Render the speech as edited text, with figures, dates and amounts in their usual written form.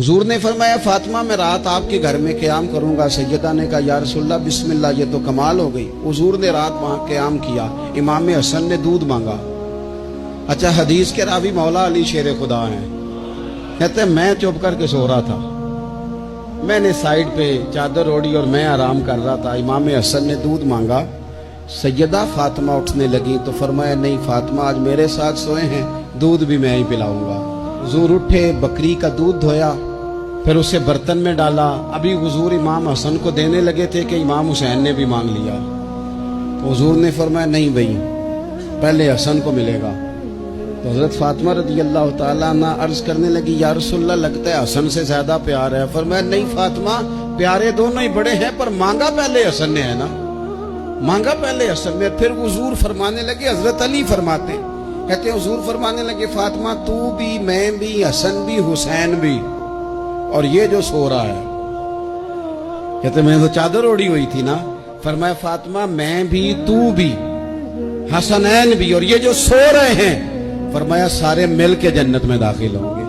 हुजूर ने फरमाया फातिमा मैं रात आपके घर में क़याम करूंगा। सैयदा ने कहा या रसूलल्लाह बिस्मिल्लाह, ये तो कमाल हो गई। हुजूर ने रात वहां क़याम किया। इमाम हसन ने दूध मांगा। अच्छा, हदीस के रावी मौला अली शेर खुदा हैं। कहते मैं चुप करके सो रहा था, मैंने साइड पे चादर ओढ़ी और मैं आराम कर रहा था। इमाम हसन ने दूध मांगा। सैयदा फातिमा उठने लगी तो फरमाया नहीं फातिमा आज मेरे साथ सोए हैं, दूध भी मैं ही पिलाऊंगा। हुजूर उठे, बकरी का दूध धोया, फिर उसे बर्तन में डाला। अभी हुजूर इमाम हसन को देने लगे थे कि इमाम हुसैन ने भी मांग लिया। तो हुजूर ने फरमाया नहीं भाई, पहले हसन को मिलेगा। तो हजरत फातिमा रज़ी अल्लाह ताला अन्हा अर्ज करने लगी या रसूलल्लाह लगता है हसन से ज्यादा प्यार है। फरमाया नहीं फातिमा, प्यारे दोनों ही बड़े हैं, पर मांगा पहले हसन ने है ना, मांगा पहले हसन ने। फिर हुजूर फरमाने लगे, हजरत अली फरमाते कहते हुजूर फरमाने लगे फातिमा तू भी, मैं भी, हसन भी, हुसैन भी, और ये जो सो रहा है। कहते मैं तो चादर ओढ़ी हुई थी ना। फरमाया फातिमा मैं भी, तू भी, हसनैन भी, और ये जो सो रहे हैं, फरमाया सारे मिल के जन्नत में दाखिल होंगे।